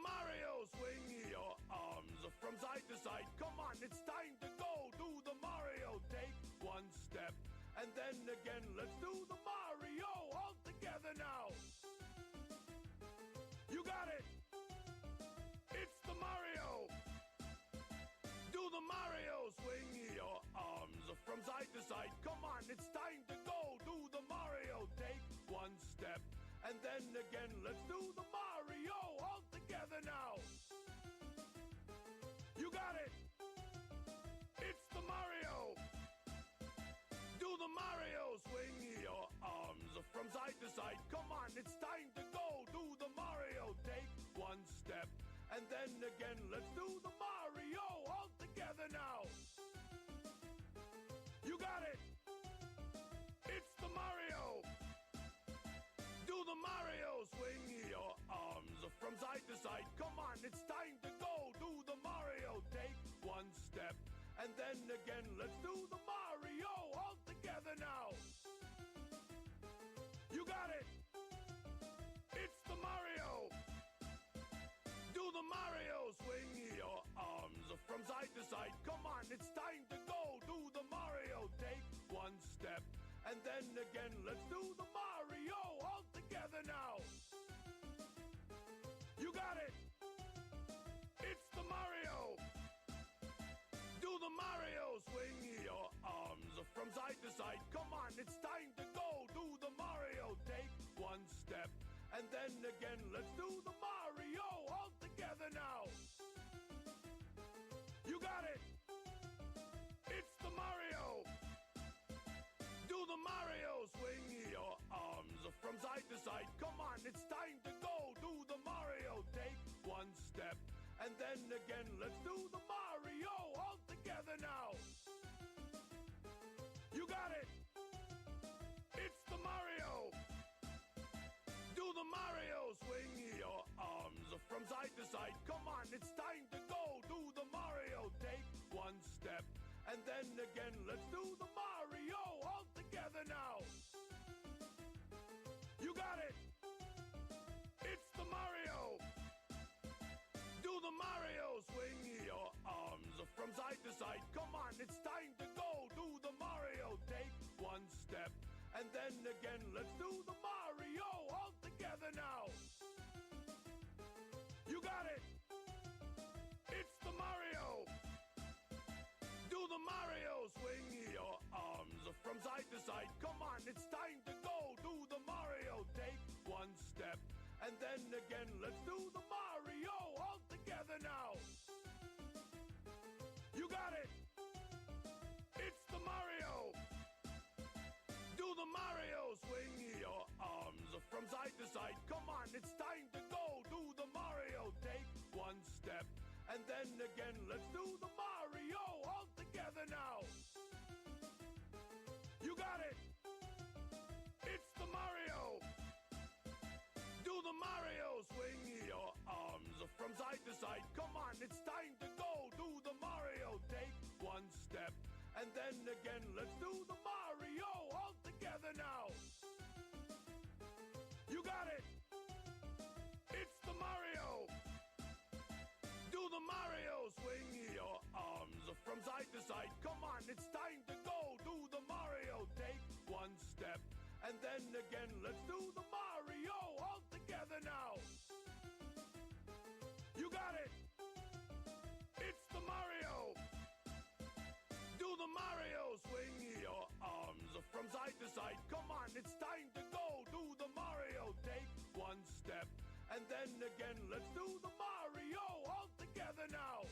Mario, swing your arms from side to side. Come on, it's time to go. Do the Mario, take one step and then again. Let's do the Mario all together now. You got it. It's the Mario. Do the Mario, swing your arms from side to side. Come on, it's time to go. Do the Mario, take one step and then again. Let's do the Mario all together now. You got it. It's the Mario. Do the Mario, swing your arms from side to side. Come on, it's time to go. Do the Mario, take one step and then again. Let's do the Mario all together now. You got it. It's the Mario. Do the Mario, swing your arms from side to side. Come on, it's time to go. Do the Mario, take one step and then again. Let's do the Mario all together now. You got it. It's the Mario. Do the Mario, swing your arms from side to side. Come on, it's time to go. Do the Mario, take one step and then again. Let's do the Mario all together now. You got it. It's the Mario. Do the Mario, swing your arms from side to side. Come on, it's time to go. Do the Mario, take one step and then again. Let's do the Mario all together now. You got it. It's the Mario. Do the Mario, swing your arms from side to side. Come on, it's time to go. Do the Mario, take one step and then again. Let's do the Mario all together now. You got it. It's the Mario. Do the Mario, swing your arms from side to side. Come on, it's time to go. Do the Mario, take one step and then again. Let's do the Mario all together now. You got it. It's the Mario. Do the Mario, swing your arms from side to side. Come on, it's time to go. Do the Mario, take one step and then again. Let's do the Mario all together now. You got it. It's the Mario. Do the Mario, swing your arms from side to side. Come on, it's time to go. Do the Mario, take one step and then again. Let's do the Mario all together now. You got it. It's the Mario. Do the Mario, swing your arms from side to side. Come on, it's time to go. Do the Mario, take one step and then again. Let's do the Mario all together now. You got it. It's the Mario. Do the Mario, swing your arms from side to side. Come on, it's time to go. Do the Mario, take one step and then again. Let's do the Mario all together now. You got it. It's the Mario. Do the Mario, swing your arms from side to side. Come on, it's time to go. Do the Mario, take one step and then again. Let's do the Mario all together now. You got it. It's the Mario. Do the Mario, swing your arms from side to side. Come on, it's time to go. Do the Mario, take one step and then again. Let's do the Mario all together now.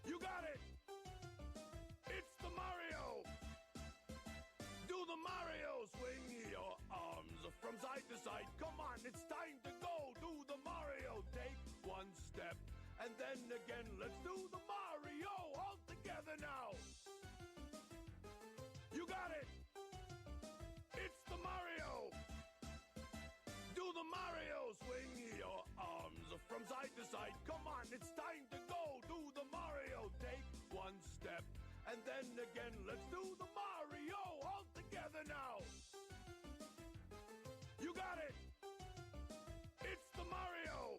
You got it. It's the Mario. Do the Mario, swing your arms from side to side. Come on, it's time to go. Do the Mario, take one step and then again. Let's do the Mario all together now. You got it. It's the Mario. Do the Mario, swing your arms from side to side. Come on, it's time to go. Do the Mario, take one step and then again. Let's do the Mario all together now. You got it. It's the Mario.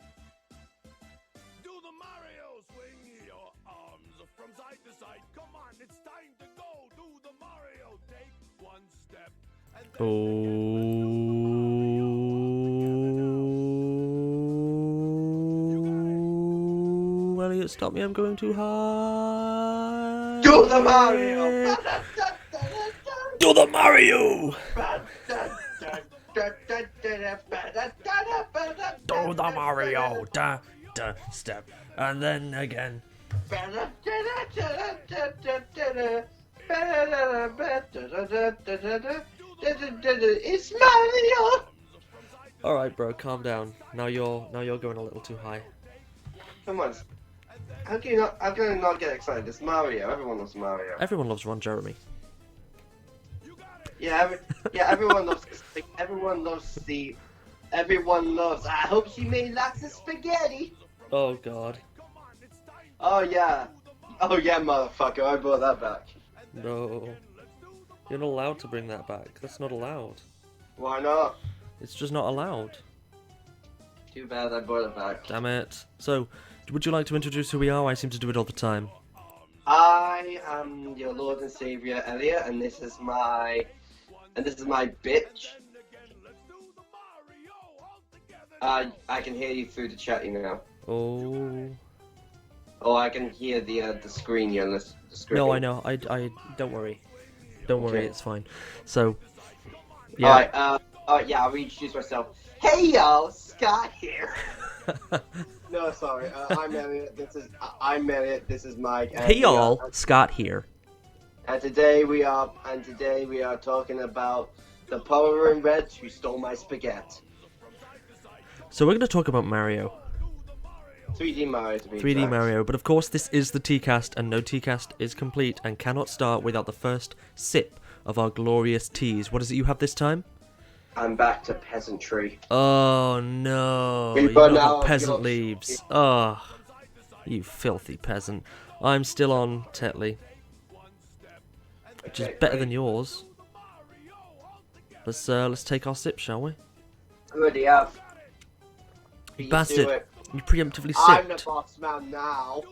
Oh, Elliot, stop me! I'm going too high. Do the Mario! Do the Mario! Do the Mario! Da, da, step, and then again. It's Mario! All right, bro, calm down. Now you're going a little too high. Come on. How can you not get excited? It's Mario. Everyone loves Mario. Everyone loves Ron Jeremy. Yeah, everyone loves. Everyone loves. I hope she made lots of spaghetti. Oh God. Oh yeah, motherfucker! I brought that back. No. You're not allowed to bring that back. That's not allowed. Why not? It's just not allowed. Too bad I brought it back. Damn it. So, would you like to introduce who we are? I seem to do it all the time. I am your Lord and Savior Elliot, and this is my bitch. I can hear you through the chat, you know. Oh. Oh, I can hear the screen. The screen. No, I know. I don't worry. Don't worry. Okay. It's fine. So. Yeah. Alright, yeah, I'll reintroduce myself. Hey y'all, Scott here. No, sorry. I'm Elliot. I'm Elliot. This is Mike. Hey y'all, Scott here. And today we are talking about the Power and Reds who stole my spaghetti. So we're going to talk about Mario. 3D Mario to be 3D exact. Mario, but of course this is the TEACAST, and no TEACAST is complete and cannot start without the first sip of our glorious teas. What is it you have this time? I'm back to peasantry. Oh no, We you've run not out got of peasant your- leaves. Oh, you filthy peasant. I'm still on Tetley, which is Okay, better great. than yours. Let's take our sip, shall we? Already have. You Beat bastard. to it. You preemptively I'm the sipped. boss man now.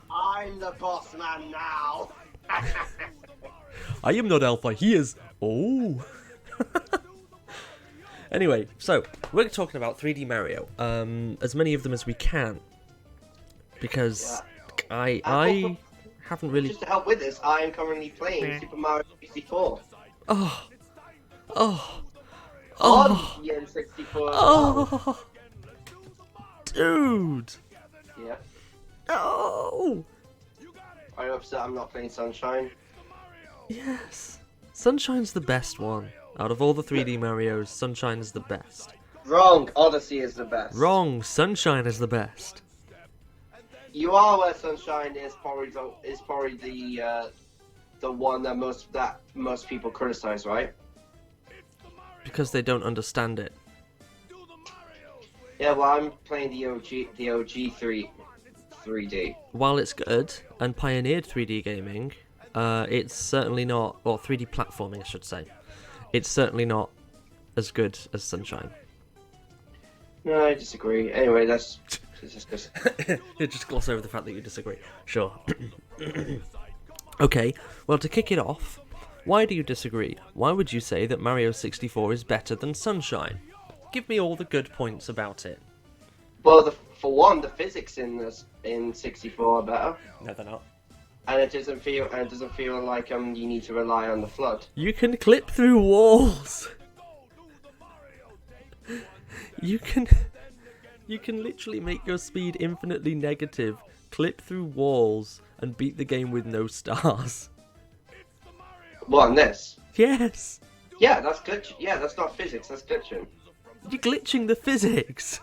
I'm the boss man now. I am not Alpha, he is. Oh. Anyway, so we're talking about 3D Mario. As many of them as we can, because I haven't really. Just to help with this, I am currently playing Super Mario 64 Oh, oh, on oh, the N64 as well. oh, dude, Yeah. no. Are you upset I'm not playing Sunshine? Yes, Sunshine's the best one out of all the 3D Marios. Sunshine is the best. Wrong. Odyssey is the best. Wrong. Sunshine is the best. You are where Sunshine is probably the one that most people criticize, right? Because they don't understand it. Yeah. Well, I'm playing the OG 3D. While it's good and pioneered 3D gaming, it's certainly not, or 3D platforming I should say, it's certainly not as good as Sunshine. No, I disagree. Anyway, that's just Just gloss over the fact that you disagree. Sure. Okay, well, to kick it off, why do you disagree? Why would you say that Mario 64 is better than Sunshine? Give me all the good points about it. well. For one, the physics in 64 are better, No, they're not. and it doesn't feel like you need to rely on the flood. You can clip through walls. You can literally make your speed infinitely negative, clip through walls, and beat the game with no stars. What on this? Yes, Yeah, that's glitch. Yeah, that's not physics. That's glitching. you're glitching the physics.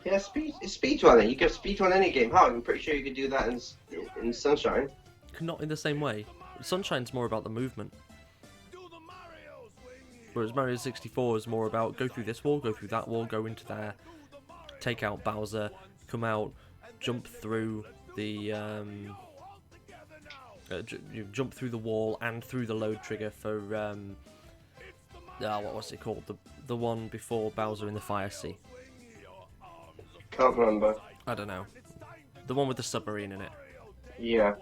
Yeah, speedrunning. You can speedrun any game. How? I'm pretty sure you could do that in Sunshine. Not in the same way. Sunshine's more about the movement. Whereas Mario 64 is more about go through this wall, go through that wall, go into there, take out Bowser, come out, jump through the you jump through the wall and through the load trigger for what was it called? The one before Bowser in the Fire Sea. Can't remember. I don't know. The one with the submarine in it. Yeah.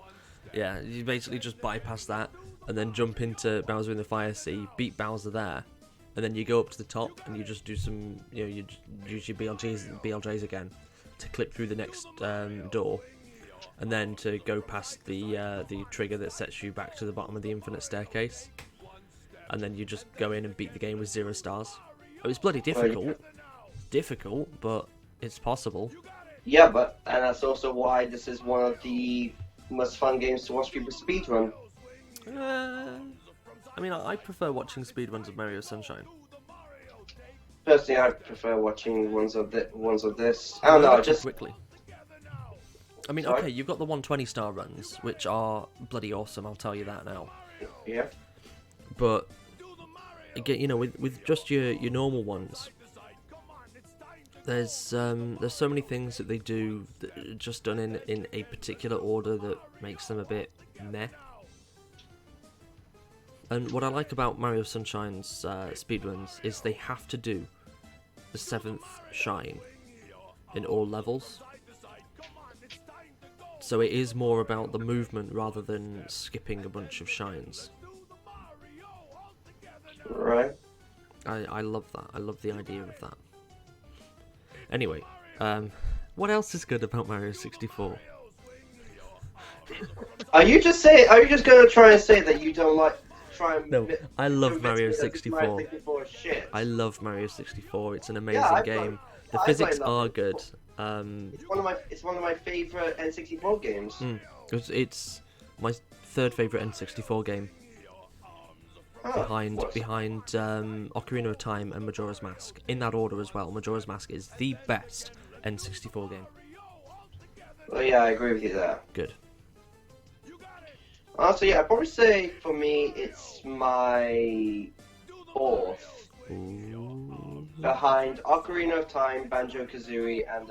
Yeah, you basically just bypass that and then jump into Bowser in the Fire Sea, beat Bowser there, and then you go up to the top and you just do some, you just use your BLJs again to clip through the next door, and then to go past the trigger that sets you back to the bottom of the infinite staircase, and then you just go in and beat the game with 0 stars. Oh, it's bloody difficult, but it's possible. Yeah, and that's also why this is one of the most fun games to watch people speedrun. I mean, I prefer watching speedruns of Mario Sunshine. Personally, I prefer watching ones of this. I don't know, just quickly. I mean, Sorry? okay, you've got the 120-star runs, which are bloody awesome. I'll tell you that now. yeah. But again, with just your normal ones, there's so many things that they do that are just done in a particular order that makes them a bit meh. And what I like about Mario Sunshine's speedruns is they have to do the 7th shine in all levels. So it is more about the movement rather than skipping a bunch of shines. Right. I love that. I love the idea of that. Anyway, what else is good about Mario 64? Are you just gonna try and say that you don't like No, I love Mario Mario 64. 64 shit. I love Mario 64. It's an amazing I game. The I physics play are Mario good. It's one of my favorite N64 games. It's my third favorite N64 game, behind Ocarina of Time and Majora's Mask. In that order as well. Majora's Mask is the best N64 game. Well, yeah, I agree with you there. Good. Honestly, yeah, I'd probably say for me it's my 4th. Ooh. Behind Ocarina of Time, Banjo-Kazooie, and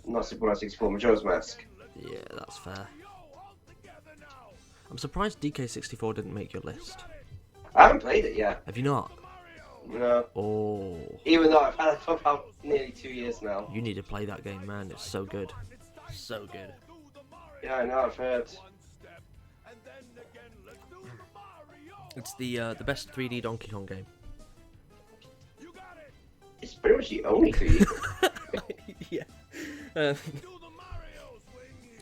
not Super Mario 64, Majora's Mask. Yeah, that's fair. I'm surprised DK64 didn't make your list. I haven't played it yet. Have you not? No. Oh. Even though I've had it for about nearly 2 years now. You need to play that game, man. It's so good. So good. Yeah, I know, I've heard. It's the best 3D Donkey Kong game. It's pretty much the only 3D. Yeah.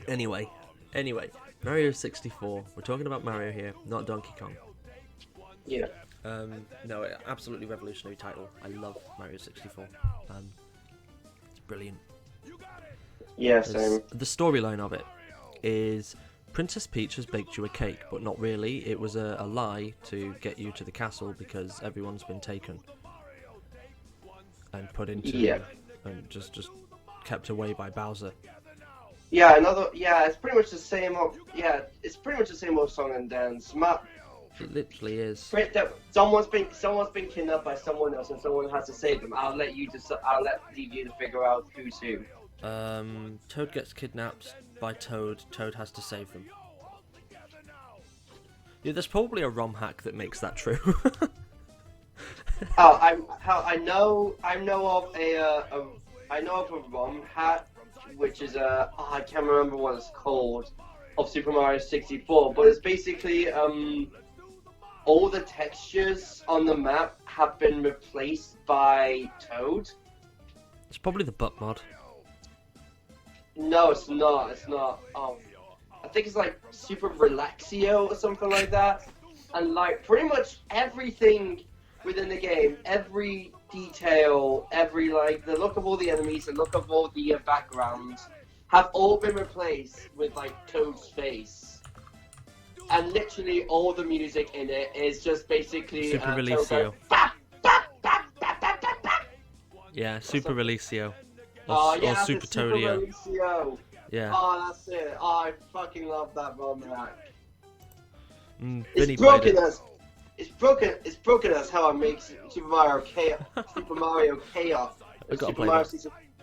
Anyway, Mario 64. We're talking about Mario here, not Donkey Kong. Yeah. No, absolutely revolutionary title. I love Mario 64. It's brilliant. Yeah, same. The storyline of it is Princess Peach has baked you a cake, but not really. It was a lie to get you to the castle because everyone's been taken and put into and just kept away by Bowser. Yeah, it's pretty much the same it's pretty much the same old song and dance. It literally is. Someone's been kidnapped by someone else and someone has to save them. I'll leave you to figure out who's who. Toad gets kidnapped by Toad. Toad has to save them. Yeah, there's probably a ROM hack that makes that true. I know of a ROM hack, which is I can't remember what it's called, of Super Mario 64, but it's basically all the textures on the map have been replaced by Toad. It's probably the butt mod. No, it's not. I think it's like Super Relaxio or something like that. And like pretty much everything within the game, every detail, the look of all the enemies, the look of all the backgrounds, have all been replaced with like Toad's face. And literally all the music in it is just basically Super Relisio. Yeah, Super Relisio. Or Super Toadio. Yeah. Oh, that's it. Oh, I fucking love that ROM hack. It's broken as how I make Super Mario Chaos. We've got to play that.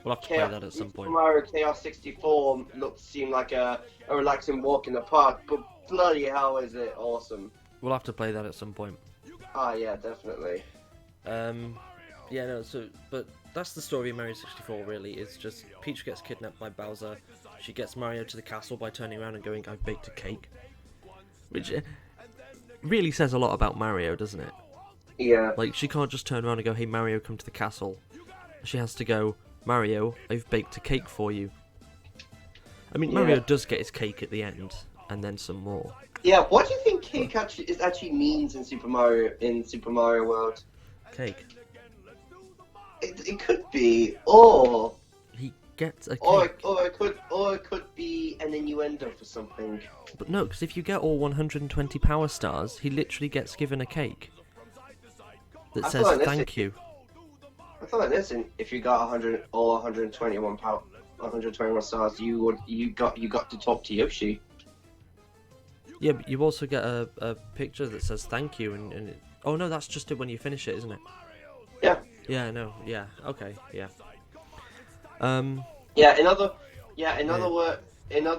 We'll have to play that at some point. Super Mario Chaos 64 seemed like a relaxing walk in the park, but bloody hell is it awesome. We'll have to play that at some point. Oh yeah, definitely. But that's the story of Mario 64 really. It's just Peach gets kidnapped by Bowser, she gets Mario to the castle by turning around and going, "I've baked a cake," which really says a lot about Mario, doesn't it? Yeah. Like, she can't just turn around and go, "Hey Mario, come to the castle." She has to go, "Mario, I've baked a cake for you." I mean, Mario does get his cake at the end, and then some more. Yeah, what do you think cake actually means in Super Mario World? Cake. It could be, or He gets a cake. or it could be an innuendo for something. But no, because if you get all 120 power stars, he literally gets given a cake that says "thank you." I thought this, if you got 100 or 121 stars, you got to talk to Yoshi. Yeah, but you also get a picture that says "thank you," and oh no, that's just it when you finish it, isn't it? Yeah. Yeah. No. Yeah. Okay. Yeah. In other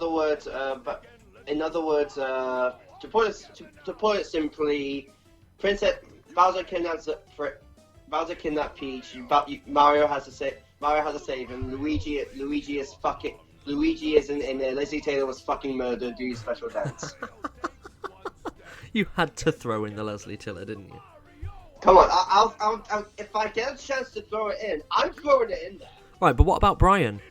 words, to put it simply, Princess Bowser kidnapped Peach. Mario has to save him. Luigi isn't in there. Leslie Taylor was fucking murdered. Do his special dance. You had to throw in the Leslie Tiller, didn't you? Come on, I'll if I get a chance to throw it in, I'm throwing it in there. Right, but what about Brian?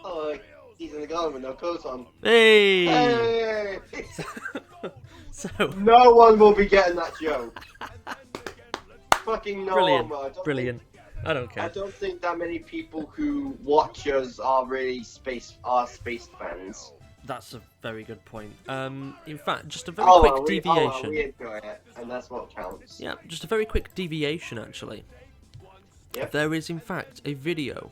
Oh, he's in the garden with no clothes on. Hey! Hey! So No one will be getting that joke. Fucking no brilliant, one. brilliant. I don't care. I don't think that many people who watch us are really space fans. That's a very good point. In fact, just a very quick deviation. We enjoy it, and that's what counts. Yeah, just a very quick deviation, actually. Yep. There is, in fact, a video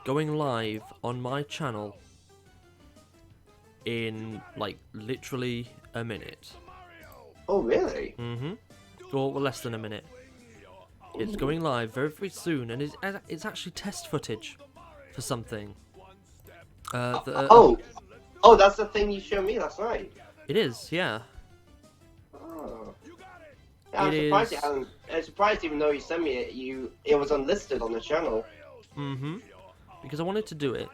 going live on my channel in, like, literally a minute. Oh, really? Mm-hmm. Or less than a minute. It's going live very, very soon, and it's actually test footage for something. Oh, that's the thing you showed me last night. It is, yeah. Oh. I'm surprised even though you sent me it, it was unlisted on the channel. Mm-hmm. Because I wanted to do it.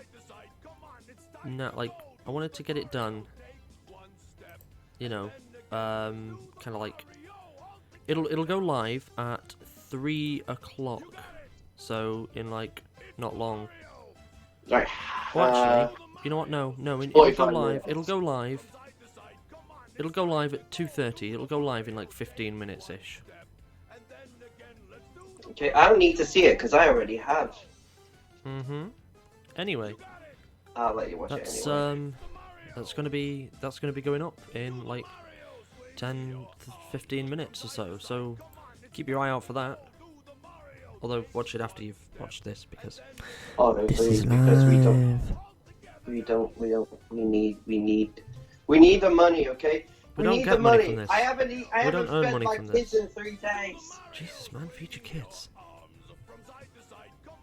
No, like, I wanted to get it done. You know, kind of like, it'll go live at 3 o'clock. So in like not long. Right. Well, actually, you know what? No, it'll go live. It'll go live. It'll go live at 2:30. It'll go live in like 15 minutes ish. Okay, I don't need to see it because I already have. Mm-hmm. Anyway, I'll let you watch it anyway. That's gonna be going up in like 10-15 minutes or so. So keep your eye out for that. Although watch it after you've watched this because this is because live. we need the money, okay? We don't need get the money from this. I haven't don't earn fed money my from kids this. in 3 days. Jesus, man, feed your kids.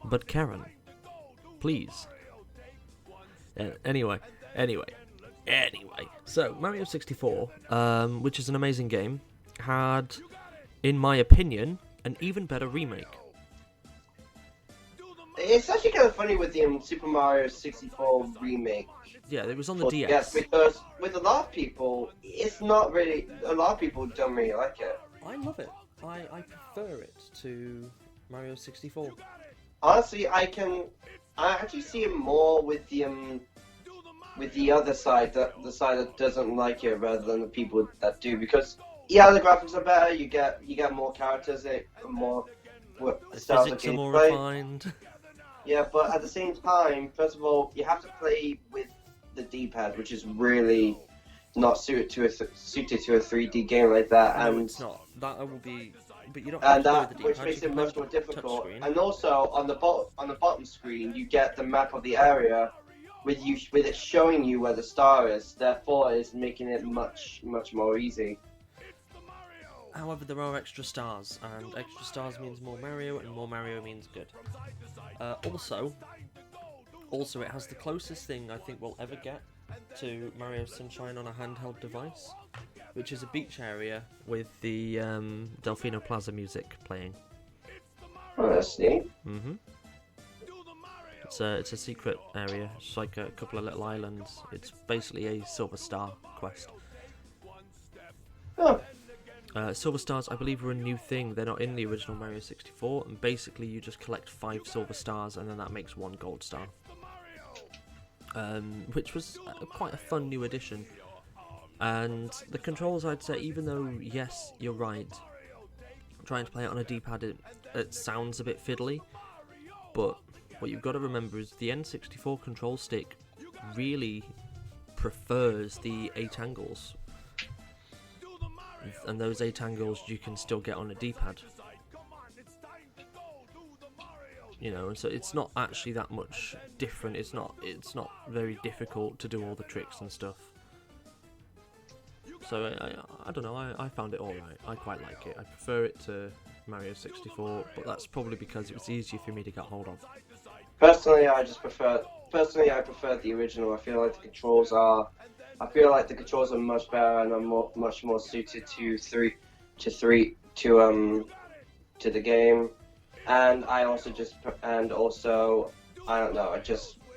But Karen, please. Anyway. So Mario 64, which is an amazing game, had, in my opinion, an even better remake. It's actually kind of funny with the Super Mario 64 remake. Yeah, it was on the DS. Yes, because with a lot of people, it's not really. A lot of people don't really like it. I love it. I prefer it to Mario 64. Honestly, I actually see it more with the other side, the side that doesn't like it, rather than the people that do. Because yeah, the graphics are better. You get more characters, more The styles physics of are more gameplay. Refined. Yeah, but at the same time, first of all, you have to play with the D-pad, which is really not suited to a 3D game like that. No, and it's not. That will be. But you don't have and to play that with the which D-pad, makes you can it play much more with the difficult. touchscreen. And also on the bottom screen, you get the map of the area with it showing you where the star is. Therefore, it's making it much more easy. However, there are extra stars, and extra stars means more Mario, and more Mario means good. Also, it has the closest thing I think we'll ever get to Mario Sunshine on a handheld device, which is a beach area with the Delfino Plaza music playing. Oh, that's neat. Mm-hmm. It's a secret area. It's like a couple of little islands. It's basically a Silver Star quest. Oh, Silver Stars, I believe, are a new thing. They're not in the original Mario 64, and basically you just collect 5 Silver Stars, and then that makes 1 Gold Star. Which was quite a fun new addition. And the controls, I'd say, even though, yes, you're right, trying to play it on a D-pad, it sounds a bit fiddly, but what you've got to remember is the N64 control stick really prefers the 8 angles, and those 8 angles you can still get on a D-pad. You know, and so it's not actually that much different. It's not very difficult to do all the tricks and stuff. So I don't know, I found it alright. I quite like it. I prefer it to Mario 64, but that's probably because it was easier for me to get hold of. personally, I prefer the original. I feel like the controls are much better and are much more suited to the game. And I don't know.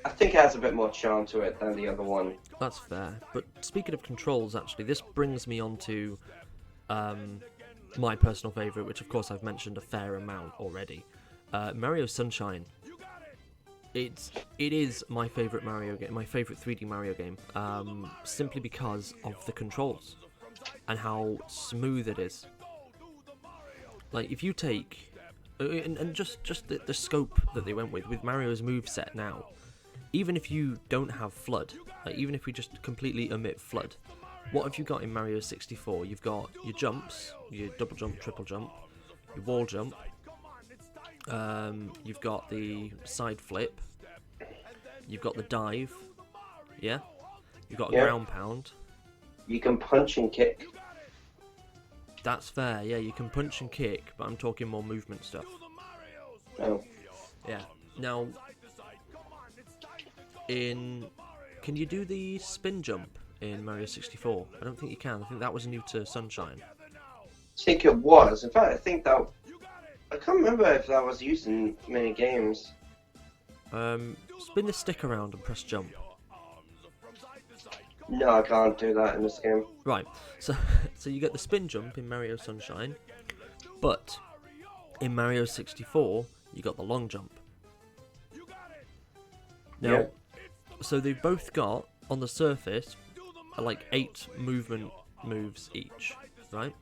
I think it has a bit more charm to it than the other one. That's fair. But speaking of controls, actually, this brings me on to my personal favourite, which of course I've mentioned a fair amount already. Mario Sunshine. It is my favourite Mario game, my favourite 3D Mario game, simply because of the controls and how smooth it is. Like, if you take and just the scope that they went with Mario's moveset now, even if you don't have FLUDD, like even if we just completely omit FLUDD, what have you got in Mario 64? You've got your jumps, your double jump, triple jump, your wall jump, you've got the side flip, you've got the dive, yeah? You've got a ground pound. You can punch and kick. That's fair, yeah, you can punch and kick, but I'm talking more movement stuff. Oh. Yeah. Now, can you do the spin jump in Mario 64? I don't think you can. I think that was new to Sunshine. I think it was. In fact, I can't remember if that was used in many games. Spin the stick around and press jump. No, I can't do that in this game. Right, so you get the spin jump in Mario Sunshine, but in Mario 64, you got the long jump. Now, so they've both got, on the surface, like 8 movement moves each, right?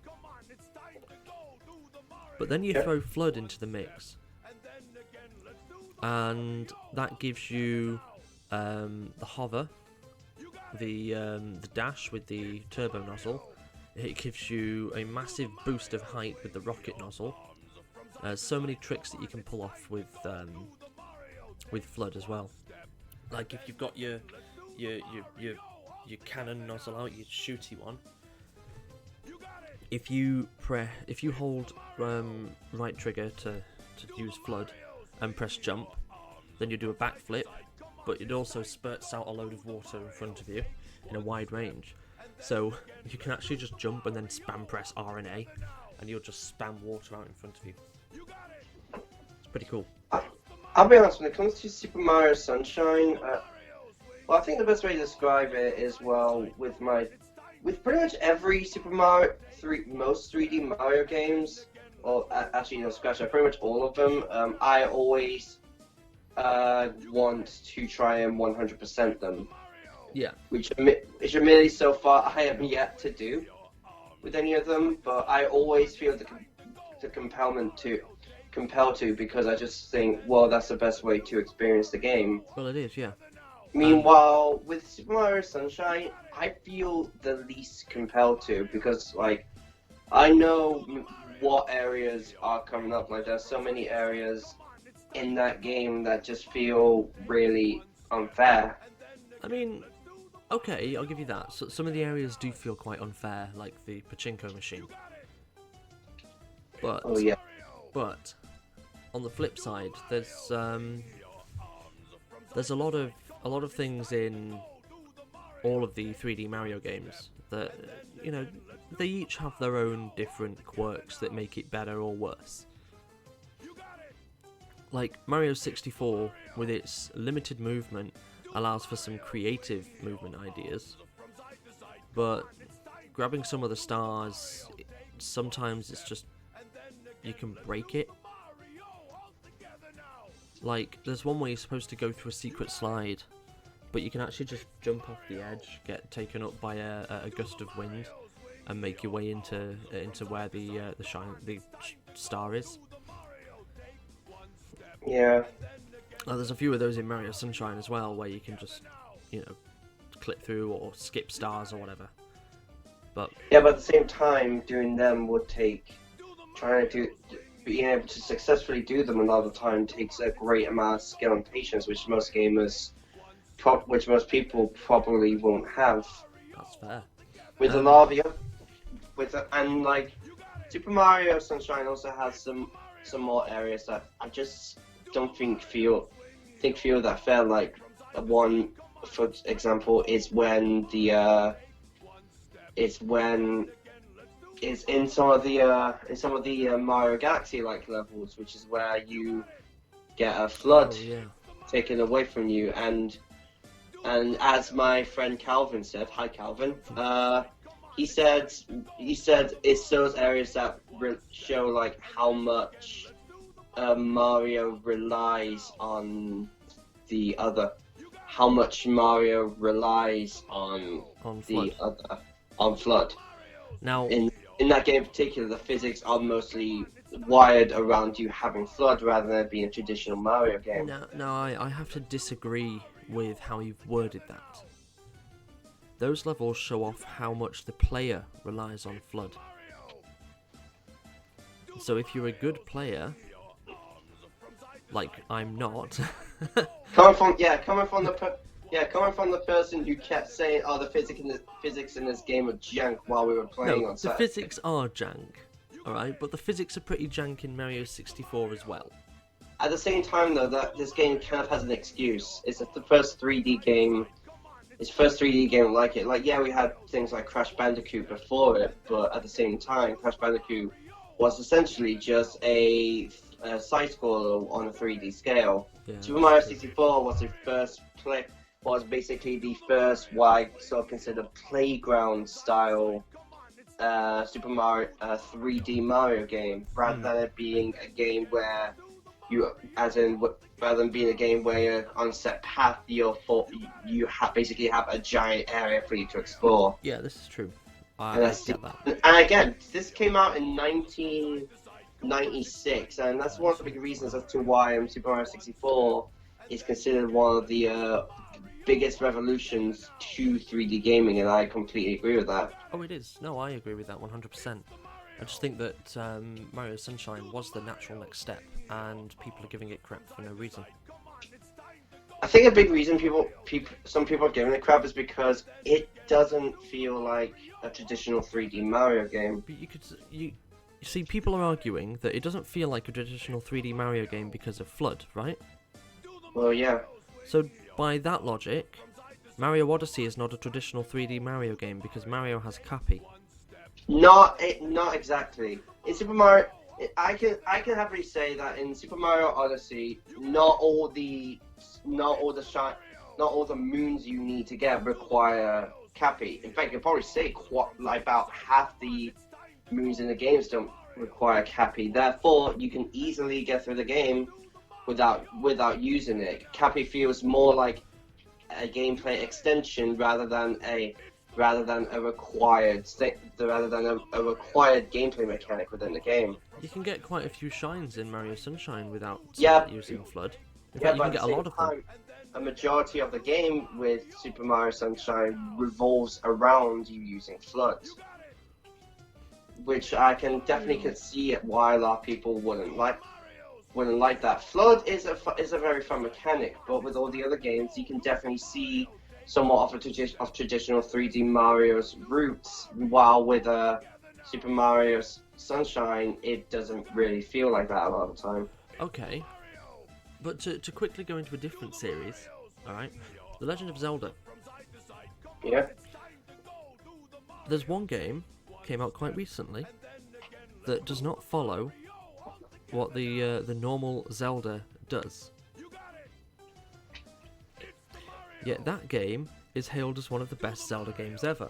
But then you throw FLUDD into the mix, and that gives you the hover, the dash with the turbo nozzle. It gives you a massive boost of height with the rocket nozzle. So many tricks that you can pull off with FLUDD as well. Like if you've got your cannon nozzle out, your shooty one. If you hold right trigger to use FLUDD and press jump, then you do a backflip, but it also spurts out a load of water in front of you in a wide range. So you can actually just jump and then spam press R and A, and you'll just spam water out in front of you. It's pretty cool. I'll be honest, when it comes to Super Mario Sunshine, I think the best way to describe it is, with pretty much every most 3D Mario games, or actually, scratch that, pretty much all of them, I always want to try and 100% them. Yeah. Which admittedly so far I have yet to do with any of them, but I always feel the compelled to, because I just think, well, that's the best way to experience the game. Well, it is, yeah. Meanwhile, with Super Mario Sunshine, I feel the least compelled to, because, like, I know what areas are coming up. Like, there's so many areas in that game that just feel really unfair. I mean, okay, I'll give you that. So, some of the areas do feel quite unfair, like the pachinko machine. But, oh, yeah. But on the flip side, there's a lot of things in all of the 3D Mario games that, you know, they each have their own different quirks that make it better or worse. Like, Mario 64, with its limited movement, allows for some creative movement ideas. But grabbing some of the stars, sometimes it's just, you can break it. Like, there's one where you're supposed to go through a secret slide, but you can actually just jump off the edge, get taken up by a gust of wind, and make your way into where the star is. Yeah. There's a few of those in Mario Sunshine as well, where you can just, clip through or skip stars or whatever. But yeah, but at the same time, doing them would take being able to successfully do them a lot of the time takes a great amount of skill and patience, which most people probably won't have. that's fair. With a lot of and like Super Mario Sunshine also has some more areas that I just don't feel that fair. Like one, for example, is when it's in some of the Mario Galaxy like levels, which is where you get a flood taken away from you, and as my friend Calvin said, hi Calvin, he said it's those areas that show like how much Mario relies on on Flood. Now, in that game in particular, the physics are mostly wired around you having Flood rather than it being a traditional Mario game. No, I have to disagree with how you've worded that. Those levels show off how much the player relies on Flood. So if you're a good player, like I'm not, coming from the person who kept saying, "Oh, the physics in this game are jank" while we were playing on the Saturday. physics are jank, alright, but the physics are pretty jank in Mario 64 as well. At the same time, though, that this game kind of has an excuse. It's the first 3D game. It's the first 3D game like it. Like, yeah, we had things like Crash Bandicoot before it, but at the same time, Crash Bandicoot was essentially just a side-scroller on a 3D scale. Yeah, Super Mario 64 was basically the first what I sort of consider playground-style Super Mario 3D Mario game, rather than it being a game where rather than being a game where you're on a set path, basically have a giant area for you to explore. Yeah, this is true. I get that. And again, this came out in 1996, and that's one of the big reasons as to why Super Mario 64 is considered one of the biggest revolutions to 3D gaming, and I completely agree with that. Oh, it is. No, I agree with that 100%. I just think that Mario Sunshine was the natural next step, and people are giving it crap for no reason. I think a big reason some people are giving it crap is because it doesn't feel like a traditional 3D Mario game. But you see, people are arguing that it doesn't feel like a traditional 3D Mario game because of Flood, right? Well, yeah. So by that logic, Mario Odyssey is not a traditional 3D Mario game because Mario has Cappy. Not exactly. In Super Mario, I can happily say that in Super Mario Odyssey, not all the moons you need to get require Cappy. In fact, you'll probably say about half the moons in the games don't require Cappy. Therefore, you can easily get through the game without using it. Cappy feels more like a gameplay extension rather than a required gameplay mechanic within the game. You can get quite a few shines in Mario Sunshine without using Flood. In fact, you can get a lot of them. A majority of the game with Super Mario Sunshine revolves around you using Flood, which I can definitely see why a lot of people wouldn't like that. Flood is a very fun mechanic, but with all the other games, you can definitely see somewhat of traditional 3D Mario's roots, while with Super Mario Sunshine, it doesn't really feel like that a lot of the time. Okay, but to quickly go into a different series, alright, The Legend of Zelda. Yeah. There's one game, came out quite recently, that does not follow what the normal Zelda does. Yet that game is hailed as one of the best Zelda games ever.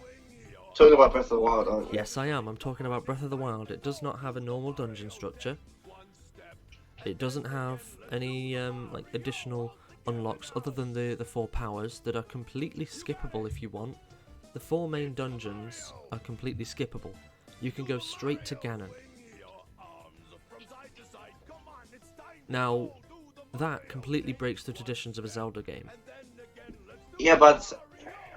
Talking about Breath of the Wild, aren't you? Yes, I am. I'm talking about Breath of the Wild. It does not have a normal dungeon structure. It doesn't have any like additional unlocks other than the 4 powers that are completely skippable if you want. The 4 main dungeons are completely skippable. You can go straight to Ganon. Now, that completely breaks the traditions of a Zelda game. Yeah, but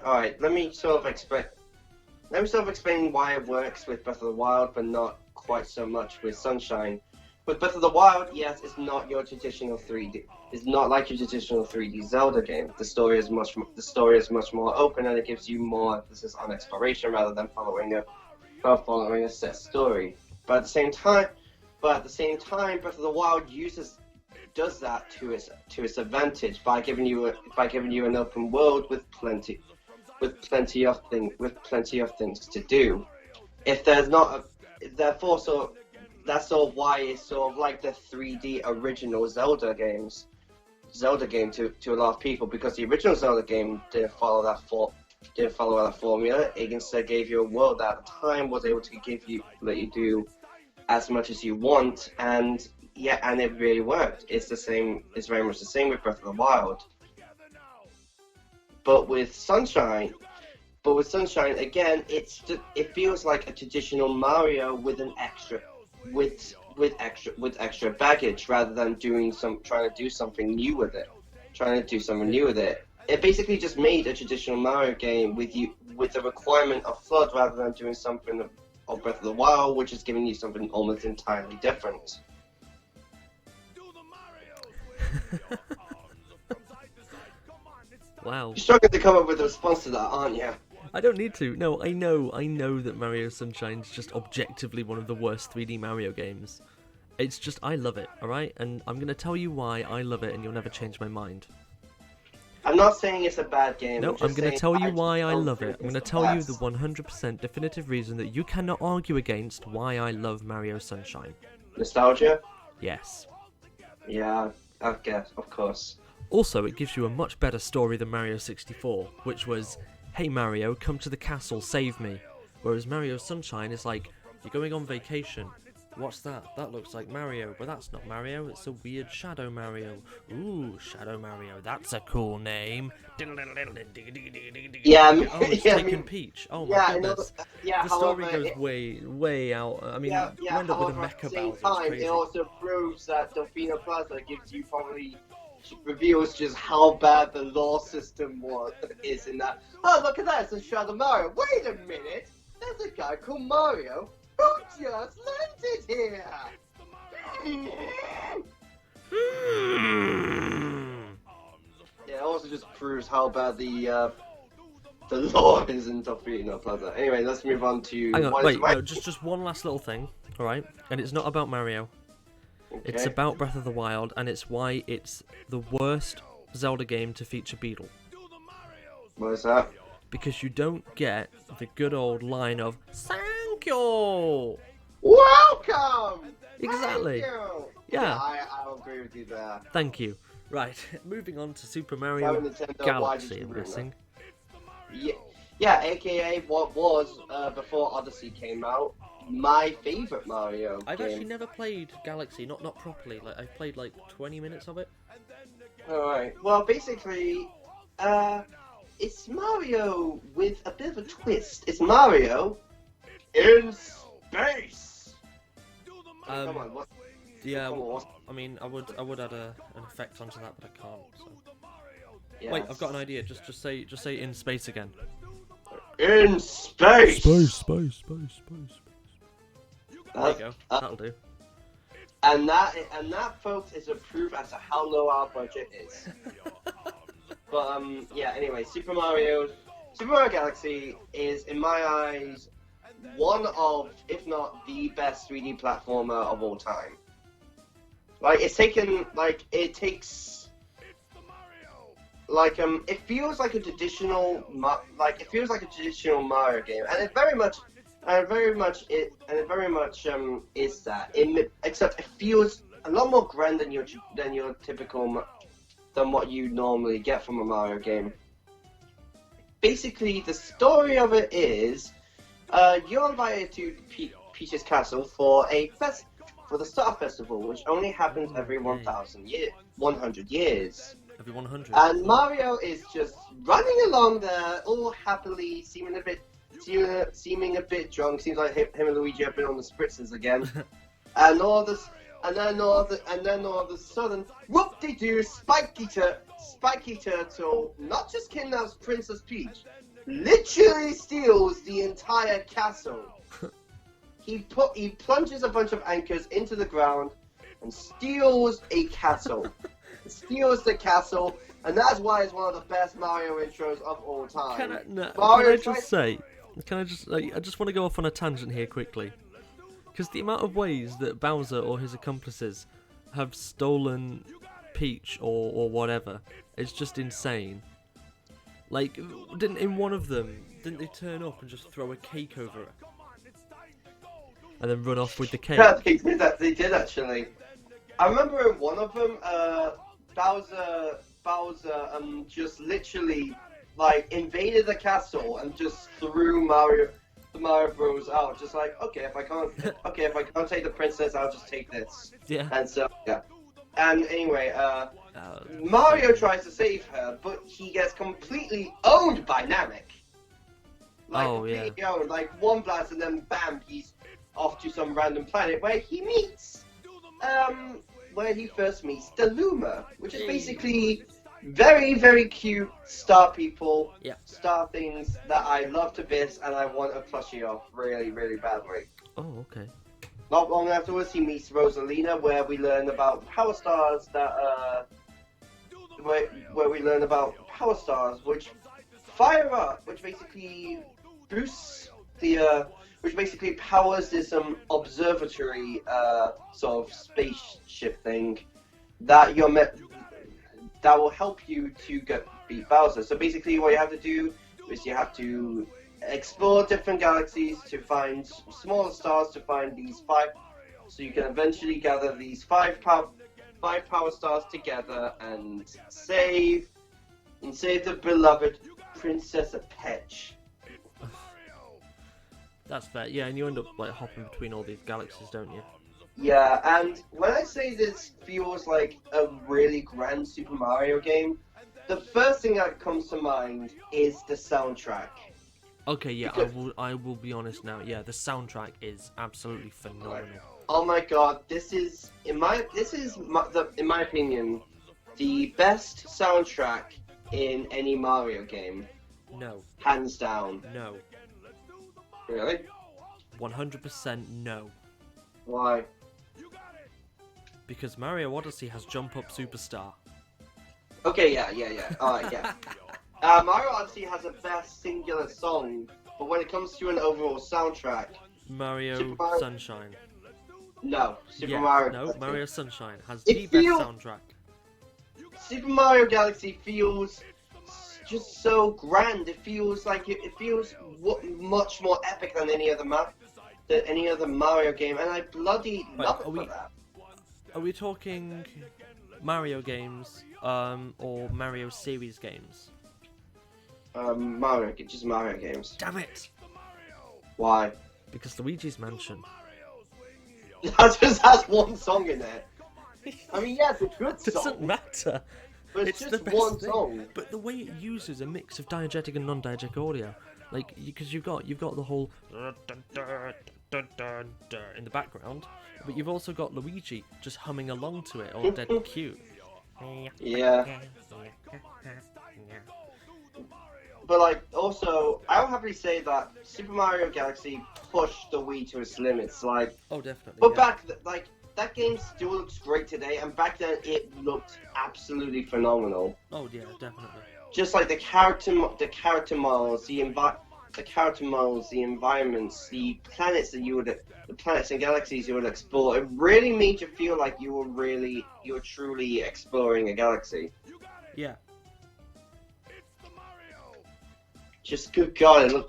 alright, let me sort of explain why it works with Breath of the Wild, but not quite so much with Sunshine. With Breath of the Wild, yes, it's not your traditional 3D. It's not like your traditional 3D Zelda game. The story is much more open, and it gives you more emphasis on exploration rather than following a set story. But at the same time, Breath of the Wild does that to its advantage by giving you an open world with plenty of things to do. If there's not, therefore, that's sort of why it's sort of like the 3D original Zelda game to a lot of people, because the original Zelda game didn't follow that formula. It instead gave you a world that at the time was able to let you do as much as you want, and it really worked. It's very much the same with Breath of the Wild. But with Sunshine again, it feels like a traditional Mario with extra baggage, rather than trying to do something new with it. It basically just made a traditional Mario game with the requirement of FLUDD, rather than doing something of Breath of the Wild, which is giving you something almost entirely different. Wow. You're struggling to come up with a response to that, aren't you? I don't need to. No, I know that Mario Sunshine's just objectively one of the worst 3D Mario games. It's just, I love it, alright? And I'm going to tell you why I love it, and you'll never change my mind. I'm not saying it's a bad game. No, I'm going to tell you why I love it. I'm going to tell you the 100% definitive reason that you cannot argue against why I love Mario Sunshine. Nostalgia? Yes. Yeah, I guess, of course. Also, it gives you a much better story than Mario 64, which was, hey Mario, come to the castle, save me. Whereas Mario Sunshine is like, you're going on vacation. What's that? That looks like Mario, but that's not Mario, it's a weird Shadow Mario. Ooh, Shadow Mario, that's a cool name. Yeah, oh, it's taken Peach. Oh my goodness. The story however, goes way out. I mean, you end up with a Mecha Bowser, it's crazy. It also proves that Delfino Plaza reveals just how bad the law system is in that. Oh, look at that, it's a Shadow Mario. Wait a minute, there's a guy called Mario who just landed here. Yeah, it also just proves how bad the law is in Delfino Plaza. Anyway, let's move on to. Hang on, wait, no, just one last little thing, alright? And it's not about Mario. Okay. It's about Breath of the Wild, and it's why it's the worst Zelda game to feature Beetle. What is that? Because you don't get the good old line of "Thank you." Welcome. Exactly. Thank you. Yeah. I'll agree with you there. Thank you. Right, moving on to Super Mario Galaxy, I'm guessing. Yeah, aka what was before Odyssey came out, my favorite Mario I've game. actually never played Galaxy, not properly. Like I've played like 20 minutes of it. Alright. Well, basically, it's Mario with a bit of a twist. It's Mario in space. Come on, what? Yeah, I mean, I would add an effect onto that, but I can't. So. Yes. Wait, I've got an idea. Just say in space again. In space. Space. There you go. That'll do. And that, folks, is a proof as to how low our budget is. But yeah. Anyway, Super Mario Galaxy is, in my eyes, one of, if not the best 3D platformer of all time. Like, it feels like a traditional Mario game, and it very much is that. Except it feels a lot more grand than your typical than what you normally get from a Mario game. Basically, the story of it is, you're invited to Peach's Castle for for the Star Festival, which only happens every 100 years. Every 100. And Mario is just running along there, all happily, seeming a bit drunk. Seems like him and Luigi have been on the spritzers again. And then all of a sudden, whoop-de-doo, Spiky Turtle not just kidnaps Princess Peach, literally steals the entire castle. He plunges a bunch of anchors into the ground and steals a castle. Steals the castle, and that's why it's one of the best Mario intros of all time. Can I just want to go off on a tangent here quickly. Because the amount of ways that Bowser or his accomplices have stolen Peach or whatever is just insane. Like, in one of them, didn't they turn up and just throw a cake over her? And then run off with the cake? Yeah, they did actually. I remember in one of them, Bowser just literally like invaded the castle and just threw the Mario Bros out, just like, okay, if I can't take the princess, I'll just take this. Yeah. And so yeah. And anyway, Mario tries to save her, but he gets completely owned by Namek. Like, completely owned. Like, one blast and then bam, he's off to some random planet where he first meets the Luma, which is basically very, very cute star people, star things that I love to bits, and I want a plushie of really, really badly. Oh, okay. Not long afterwards, he meets Rosalina, where we learn about power stars which fire up, which basically boosts which basically powers this observatory sort of spaceship thing that that will help you to beat Bowser. So basically, what you have to do is you have to explore different galaxies to find smaller stars to find these 5. So you can eventually gather these 5 power stars together and save the beloved Princess Peach. That's fair. Yeah, and you end up like hopping between all these galaxies, don't you? Yeah, and when I say this feels like a really grand Super Mario game, the first thing that comes to mind is the soundtrack. Okay, yeah, because I will be honest now. Yeah, the soundtrack is absolutely phenomenal. Oh my god, this is in my opinion the best soundtrack in any Mario game. No. Hands down. No. Really? 100% no. Why? Because Mario Odyssey has Jump Up Superstar. Okay, yeah. Alright, yeah. Mario Odyssey has the best singular song, but when it comes to an overall soundtrack... Mario Sunshine. No, Mario Galaxy. Mario Sunshine has the best soundtrack. Super Mario Galaxy feels just so grand. It feels like it feels much more epic than any other Mario game, and I bloody love it for that. Are we talking Mario games, or Mario series games? Just Mario games. Damn it! Why? Because Luigi's Mansion. That just has one song in it. I mean, yeah, it's a good song. Doesn't matter. But it's just one song. But the way it uses a mix of diegetic and non-diegetic audio, like, because you've got the whole in the background, but you've also got Luigi just humming along to it, all dead cute. Yeah. But like, also, I'll happily say that Super Mario Galaxy pushed the Wii to its limits. Like, oh, definitely. But that game still looks great today, and back then it looked absolutely phenomenal. Oh yeah, definitely. Just like the character models, the environments, the planets and galaxies you would explore. It really made you feel like you were truly exploring a galaxy. Yeah. Just good God, it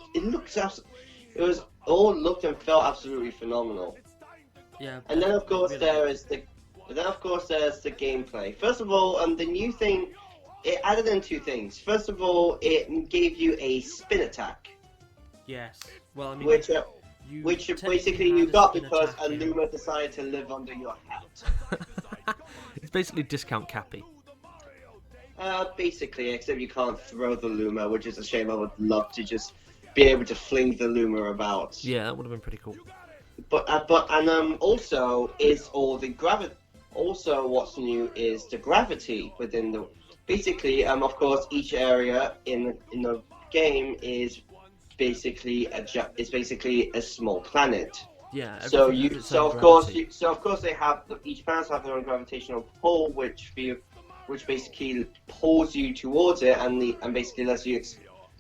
was all looked and felt absolutely phenomenal. Yeah. And then of course there is the But then, of course, there's the gameplay. First of all, the new thing, it added in 2 things. First of all, it gave you a spin attack. Yes. Well, I mean, Which technically basically had you a got spin because attack in- Luma decided to live under your hat. It's basically discount Cappy. Basically, except you can't throw the Luma, which is a shame. I would love to just be able to fling the Luma about. Yeah, that would have been pretty cool. But also is all the gravity. Also, what's new is the gravity within the. Basically, of course, each area in the game is basically a small planet. Yeah. So everything has its so own of course gravity. they have each planet have their own gravitational pull, which basically pulls you towards it and basically lets you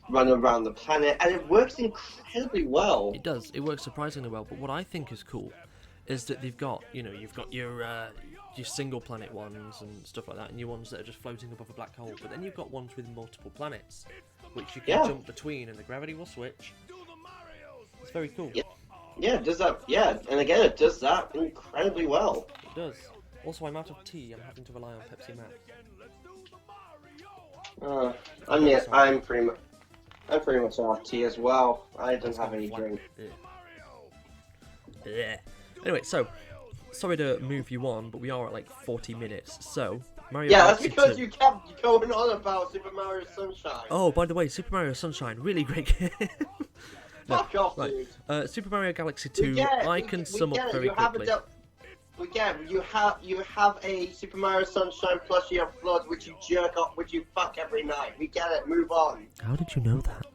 run around the planet, and it works incredibly well. It does. It works surprisingly well. But what I think is cool is that you've got your single planet ones and stuff like that, and your ones that are just floating above a black hole. But then you've got ones with multiple planets, which you can jump between, and the gravity will switch. It's very cool. Yeah, it does that. Yeah, and again, it does that incredibly well. It does. Also, I'm out of tea. I'm having to rely on Pepsi Max. I'm pretty much off tea as well. I don't have any drink. Yeah. Anyway, so sorry to move you on, but we are at like 40 minutes. So Mario. Yeah, that's Galaxy because 2. you kept going on about Super Mario Sunshine. Oh, by the way, Super Mario Sunshine, really great game. Fuck off, right. dude. Super Mario Galaxy 2, I can sum up very quickly. You have a Super Mario Sunshine plushie of Flood, which you jerk off, which you fuck every night. We get it. Move on. How did you know that?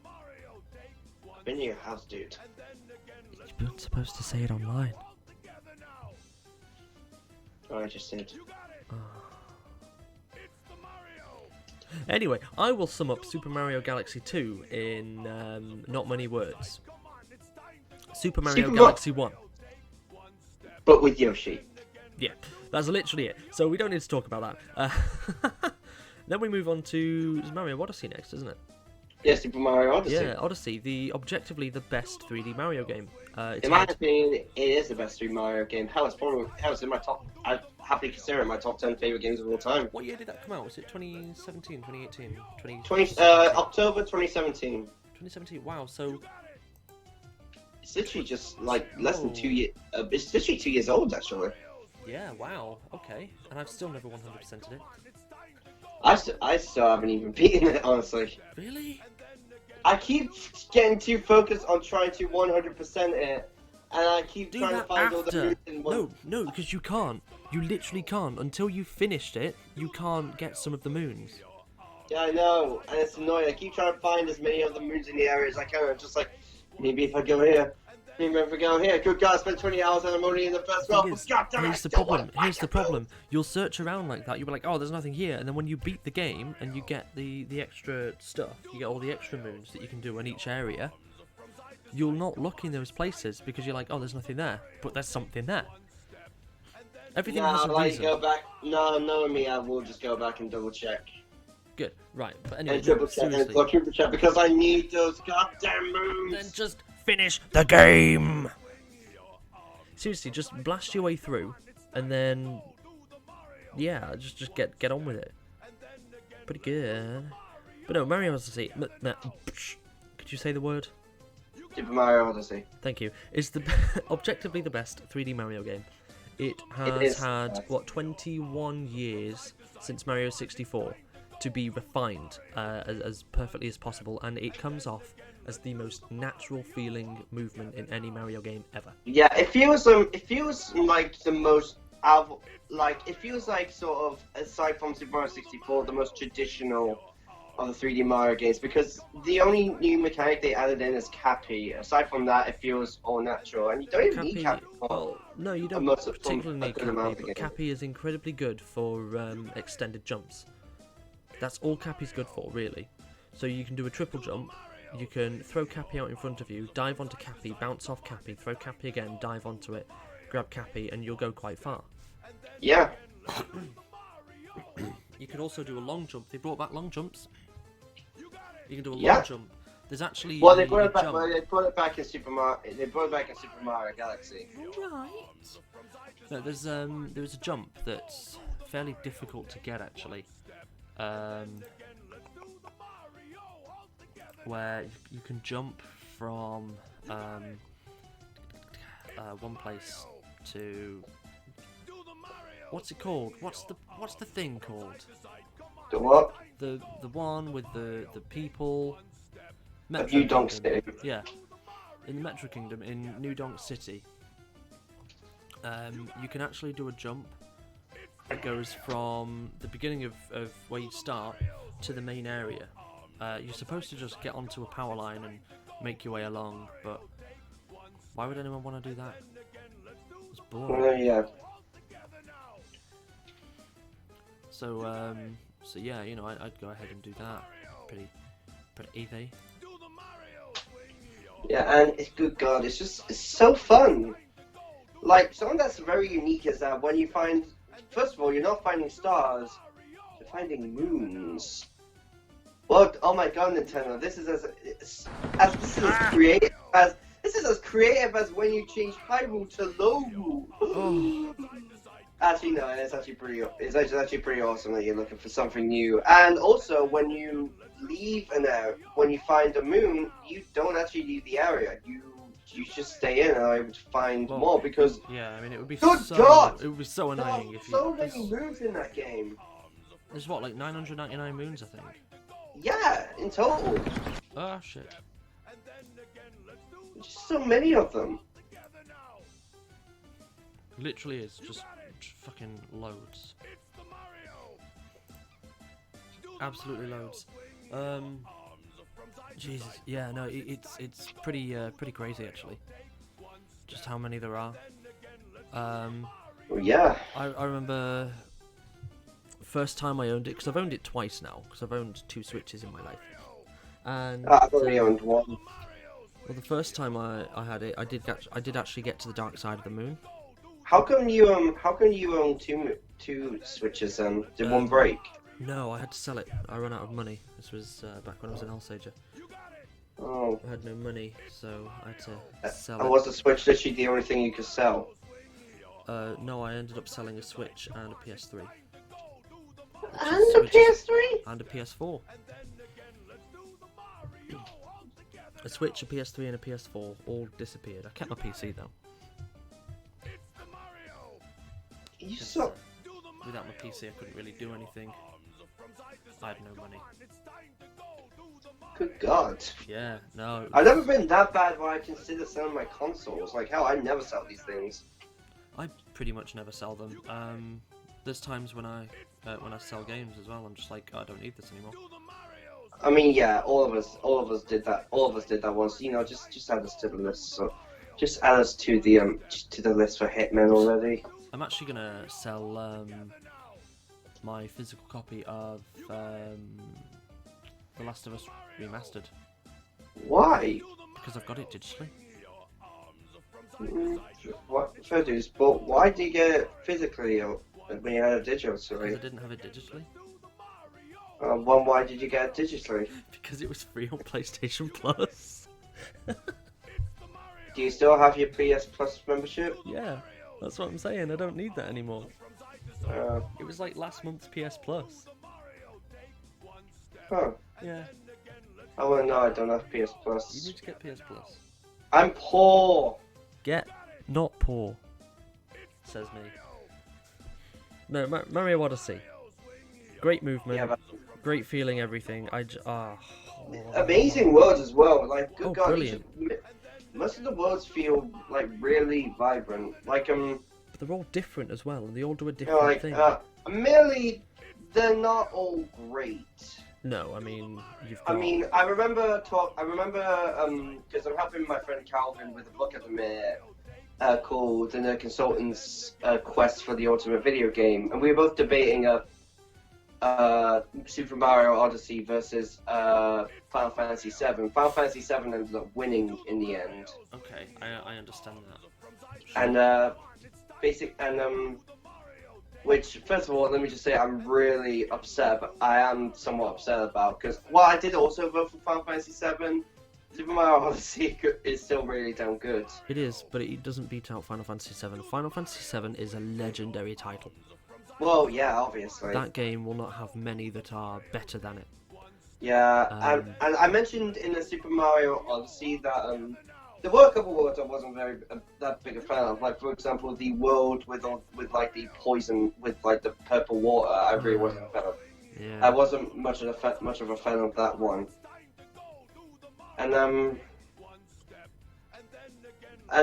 Been in your house, dude. You weren't supposed to say it online. Oh, I just did. Anyway, I will sum up Super Mario Galaxy 2 in not many words. Super Mario Galaxy 1. But with Yoshi. Yeah, that's literally it. So we don't need to talk about that. Then we move on to Mario Odyssey next, isn't it? Yeah, Super Mario Odyssey. Yeah, Odyssey, objectively the best 3D Mario game. In my opinion, it is the best 3D Mario game. Hell, it's in my top. I happily consider it my top 10 favorite games of all time. What year did that come out? Was it 2017, 2018, 2017? October 2017. 2017. Wow. So it's literally just like less than 2 years. It's literally 2 years old, actually. Yeah. Wow. Okay. And I've still never 100%ed it. I still haven't even beaten it, honestly. Really? I keep getting too focused on trying to 100% it, and I keep trying to find all the moves in one. No, because you can't. You literally can't. Until you finished it, you can't get some of the moons. Yeah, I know, and it's annoying. I keep trying to find as many of the moons in the area as I can. I'm just like, maybe if I go here. Maybe if I go here. Good God, I spent 20 hours and I'm only in the first level. God damn it, Here's the problem. You'll search around like that. You'll be like, oh, there's nothing here. And then when you beat the game and you get the extra stuff, you get all the extra moons that you can do in each area, you'll not look in those places because you're like, oh, there's nothing there. But there's something there. Everything has a reason. Go back. No, knowing me, I will just go back and double check. Good, right. But anyway, and triple check and triple check because I need those goddamn moves. Then just finish the game. Seriously, just blast your way through, and then yeah, just get on with it. Pretty good. But no, Mario Odyssey. Could you say the word? Super Mario Odyssey. Thank you. Is the objectively the best 3D Mario game. It has had 21 years since Mario 64 to be refined as perfectly as possible, and it comes off as the most natural feeling movement in any Mario game ever. Yeah, it feels like the most it feels like sort of, aside from Super Mario 64, the most traditional of the 3D Mario games, because the only new mechanic they added in is Cappy. Aside from that, it feels all natural, and you don't even need Cappy. Well, no, you don't particularly need Cappy, but Cappy is incredibly good for extended jumps. That's all Cappy's good for, really. So you can do a triple jump, you can throw Cappy out in front of you, dive onto Cappy, bounce off Cappy, throw Cappy again, dive onto it, grab Cappy, and you'll go quite far. Yeah. You can also do a long jump. They brought back long jumps. You can do a long jump There's actually Well, a jump. they brought it back in Super Mario. They brought it back in Super Mario Galaxy. Right. No, there's a jump that's fairly difficult to get actually, where you can jump from one place to what's it called? What's the thing called? The what? The one with the people. New Donk City. Yeah, in the Metro Kingdom in New Donk City. You can actually do a jump that goes from the beginning of where you start to the main area. You're supposed to just get onto a power line and make your way along, but why would anyone want to do that? It's boring. Yeah. So yeah, you know, I'd go ahead and do that. Pretty easy. Yeah, and it's good God, it's so fun. Like, something that's very unique is that when you find, first of all, you're not finding stars, you're finding moons. Well, oh my God, Nintendo, this is as creative as when you change Hyrule to Lowrule. Oh. Actually, no, it's actually pretty awesome that you're looking for something new. And also, when you leave an area, when you find a moon, you don't actually leave the area. You just stay in and are able to find more because. Yeah, I mean, it would be God! It would be so annoying if you. So many moons in that game. There's what, like 999 moons, I think. Yeah, in total. Oh shit. Just so many of them. Literally is just fucking loads. Absolutely loads. Jesus, yeah, no, it's pretty crazy actually. Just how many there are. Yeah. I remember first time I owned it, because I've owned it twice now, because I've owned 2 Switches in my life. And I've only owned one. well, the first time I had it, I did actually get to the dark side of the moon. How come you own two Switches then? Did one break? No, I had to sell it. I ran out of money. This was back when I was in Alsager. Oh. I had no money, so I had to sell And it. was the Switch literally the only thing you could sell? No, I ended up selling a Switch and a PS3. And a PS3? And a PS4. A Switch, a PS3 and a PS4 all disappeared. I kept my PC though. You so... Without my PC I couldn't really do anything. I had no money. Good God. Yeah, no. I've never been that bad where I consider selling my consoles. Like, hell, I never sell these things. I pretty much never sell them. There's times when I sell games as well. I'm just like, I don't need this anymore. I mean, yeah, all of us did that. All of us did that once. You know, just add us to the list. So, just add us to the list for Hitman already. I'm actually gonna sell my physical copy of The Last of Us Remastered. Why? Because I've got it digitally. What? Fair dues, but why did you get it physically when you had a digital? Sorry. Because I didn't have it digitally. Why did you get it digitally? Because it was free on PlayStation Plus. Do you still have your PS Plus membership? Yeah, that's what I'm saying. I don't need that anymore. It was like last month's PS Plus. Huh. Yeah. Oh well, no, I don't have PS You Plus. need to get PS Plus. I'm poor. Get not poor, says me. No, Mario Odyssey. Great movement. Yeah, but Great feeling, everything. amazing worlds as well. Like, good God, brilliant. most of the worlds feel like really vibrant. Like But they're all different as well, and they all do a you different know, like thing. merely they're not all great. No, I mean you've got. I mean, I remember because I'm helping my friend Calvin with a book at the minute called The Nerd Consultant's Quest for the Ultimate Video Game, and we were both debating Super Mario Odyssey versus Final Fantasy VII. Final Fantasy VII ended up winning in the end. Okay, I understand that. And which, first of all, let me just say I'm really upset, but I am somewhat upset about, because, well, I did also vote for Final Fantasy VII, Super Mario Odyssey is still really damn good. It is, but it doesn't beat out Final Fantasy VII. Final Fantasy VII is a legendary title. Well, yeah, obviously. That game will not have many that are better than it. Yeah, and I mentioned in the Super Mario Odyssey that there were a couple worlds I wasn't that big a fan of. Like, for example, the world with like the poison with like the purple water. I really wasn't a fan of. Yeah. I wasn't much of a fan of that one. And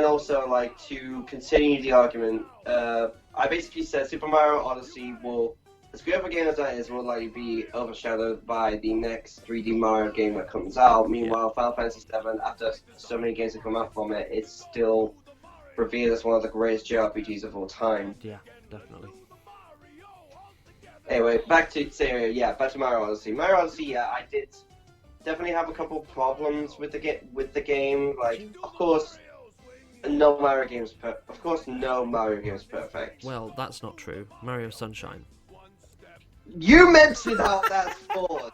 also, like, to continue the argument, I basically said Super Mario Odyssey will, as good of a game as that is, will likely be overshadowed by the next 3D Mario game that comes out. Meanwhile, Final Fantasy VII, after so many games have come out from it, it's still revered as one of the greatest JRPGs of all time. Yeah, definitely. Anyway, back to Mario Odyssey. Mario Odyssey, yeah, I did definitely have a couple problems with the game. Like, of course, no Mario game is perfect. Well, that's not true. Mario Sunshine. You mentioned how that's flawed.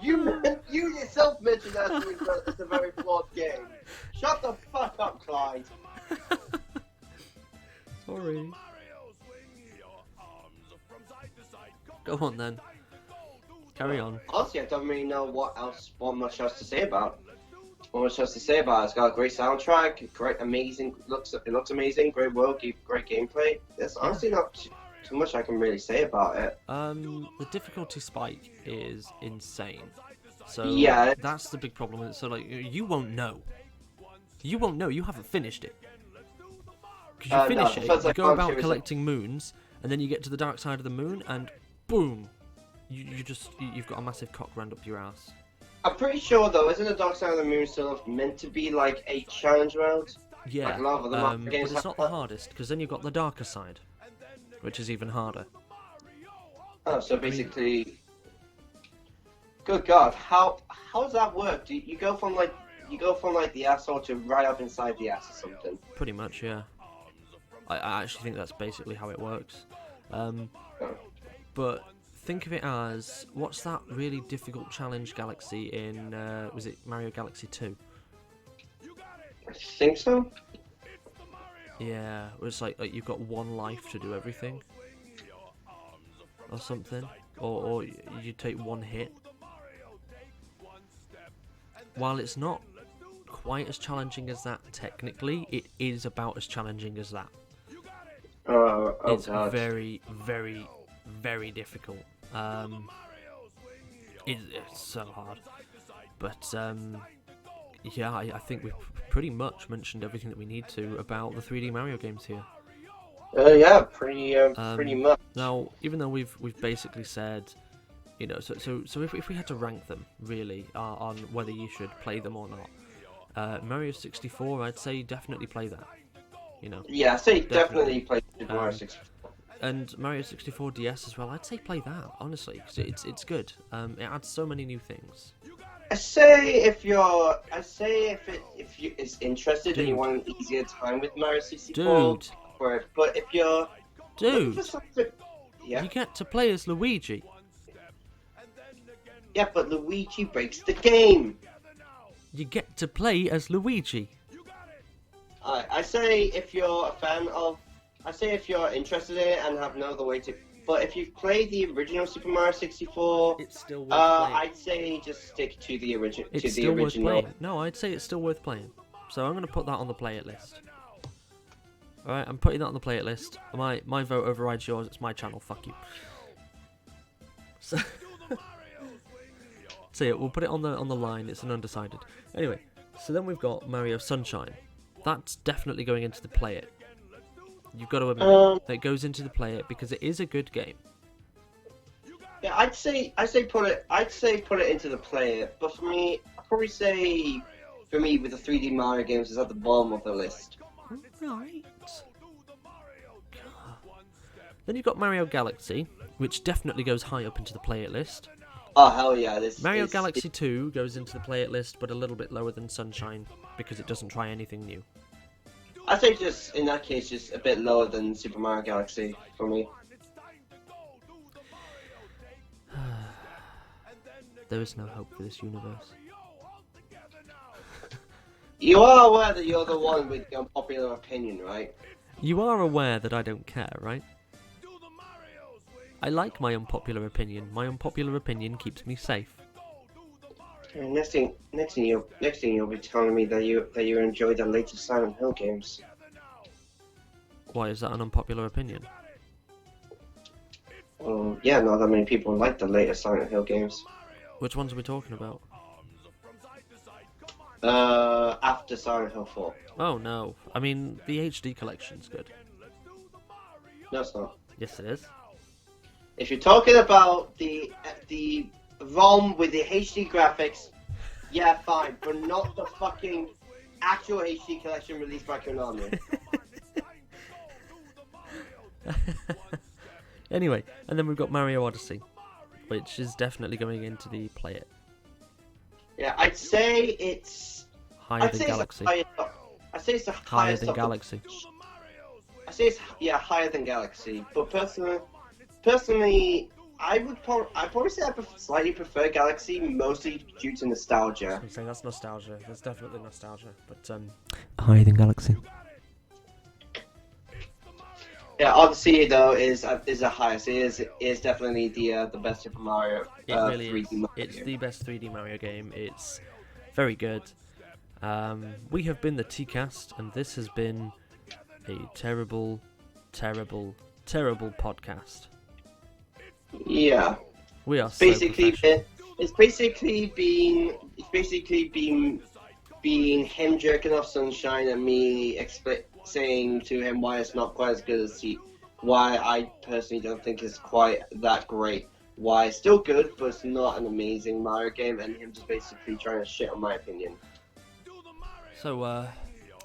You yourself mentioned that it's a very flawed game. Shut the fuck up, Clyde. Sorry. Go on then. Carry on. Honestly, I don't really know what much else to say about. It's got a great soundtrack, great, amazing. It looks amazing. Great world, great gameplay. There's honestly not too much I can really say about it. The difficulty spike is insane. So yeah, that's the big problem with it. So like, you won't know. You won't know. You haven't finished it. Because you finish it, you go about collecting moons, and then you get to the dark side of the moon, and boom, you've got a massive cock round up your ass. I'm pretty sure though, isn't the Dark Side of the Moon still meant to be like a challenge round? Yeah, like a lot of the but games it's not the hardest, because then you've got the darker side, which is even harder. Oh, so basically, good God, how does that work? Do you go from like the asshole to right up inside the ass or something? Pretty much, yeah. I actually think that's basically how it works. But think of it as, what's that really difficult challenge galaxy in, was it Mario Galaxy 2? I think so. Yeah, it was like you've got one life to do everything. Or something. Or you take one hit. While it's not quite as challenging as that technically, it is about as challenging as that. It's God. very, very, very difficult. It's so hard. But yeah, I think we've pretty much mentioned everything that we need to about the 3D Mario games here. Yeah, pretty much. Now, even though we've basically said, you know, so if we had to rank them really on whether you should play them or not, Mario 64, I'd say definitely play that. You know. Yeah, I'd say definitely play Super Mario 64. And Mario 64 DS as well, I'd say play that, honestly, because it's good. It adds so many new things. I say if you're interested and you want an easier time with Mario 64, Dude. for it. But if you're you get to play as Luigi. Yeah, but Luigi breaks the game. You get to play as Luigi. I say if you're a fan of, if you're interested in it and have no other way to. But if you've played the original Super Mario 64, it's still worth playing. I'd say just stick to the original. It's still worth playing. No, I'd say it's still worth playing. So I'm going to put that on the play it list. Alright, I'm putting that on the play it list. My vote overrides yours. It's my channel. Fuck you. So, so yeah, we'll put it on the line. It's an undecided. Anyway, so then we've got Mario Sunshine. That's definitely going into the play it. You've got to admit that it goes into the play it because it is a good game. Yeah, I'd say put it into the play it. But for me, I'd probably say for me with the 3D Mario games is at the bottom of the list. Right. Then you've got Mario Galaxy, which definitely goes high up into the play it list. Oh hell yeah! Mario Galaxy 2 goes into the play it list, but a little bit lower than Sunshine because it doesn't try anything new. I'd say just in that case, just a bit lower than Super Mario Galaxy for me. There is no hope for this universe. You are aware that you're the one with the unpopular opinion, right? You are aware that I don't care, right? I like my unpopular opinion. My unpopular opinion keeps me safe. And next thing you'll be telling me that you enjoy the latest Silent Hill games. Why is that an unpopular opinion? Well, yeah, not that many people like the latest Silent Hill games. Which ones are we talking about? After Silent Hill 4. Oh no. I mean, the HD collection's good. No, it's not. Yes, it is. If you're talking about the ROM with the HD graphics, yeah, fine, but not the fucking actual HD collection released by Konami. Anyway, and then we've got Mario Odyssey, which is definitely going into the Play It. Yeah, I'd say it's Higher than Galaxy. I'd say it's the Higher highest than of the- Galaxy. I say it's higher than Galaxy, but personally, I'd probably say I slightly prefer Galaxy, mostly due to nostalgia. I'm saying that's nostalgia. There's definitely nostalgia, but higher than Galaxy. Yeah, Odyssey though is the highest. It is definitely the best Super Mario. It really 3D is. Mario It's game. the best 3D Mario game. It's very good. We have been the TEACAST, and this has been a terrible, terrible, terrible podcast. Yeah, We are it's basically being him jerking off Sunshine and me saying to him why it's not quite as good as why I personally don't think it's quite that great. Why it's still good, but it's not an amazing Mario game, and him just basically trying to shit on my opinion. So,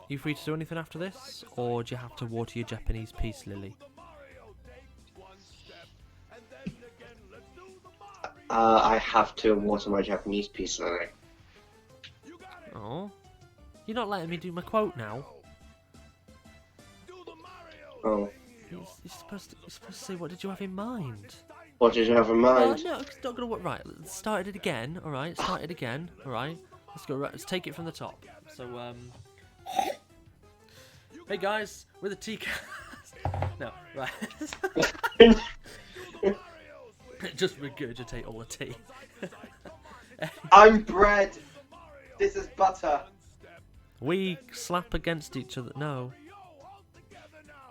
you free to do anything after this, or do you have to water your Japanese peace lily? I have to water my Japanese piece lily. Oh, you're not letting me do my quote now. Oh, You're supposed to say what did you have in mind? what did you have in mind? No, it's not gonna work. Right, let's start it again. All right, start it again. All right, let's go. Right, let's take it from the top. So, hey guys, we're the TEACAST. No, right. Just regurgitate all the tea. I'm bread. This is butter. We slap against each other. No,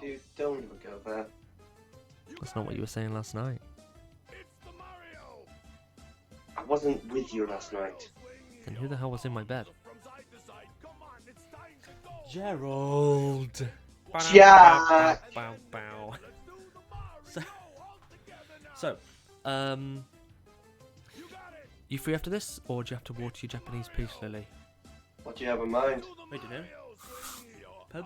Dude, don't even go there. that's not what you were saying last night. I wasn't with you last night. Then who the hell was in my bed? Gerald. Jack. Bow, bow. So, you free after this, or do you have to water your Japanese peace lily? What do you have in mind? Wait a minute. Pub?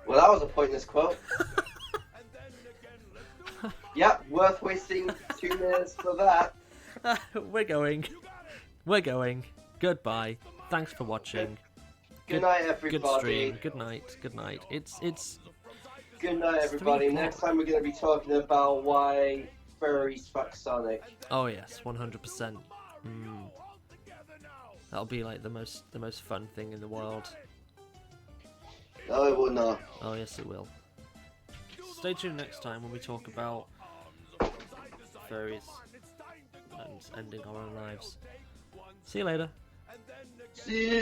Well, that was a pointless quote. Yep, worth wasting 2 minutes for that. We're going. We're going. Goodbye. Thanks for watching. Good night, Good everybody. stream. Good night. Good night. It's. Good night, everybody. 3 Next o'clock. time we're going to be talking about why furries fuck Sonic. Oh yes, 100%. That'll be like the most fun thing in the world. No, it will not. Oh yes, it will. Stay tuned next time when we talk about furries and ending our own lives. See you later. See you.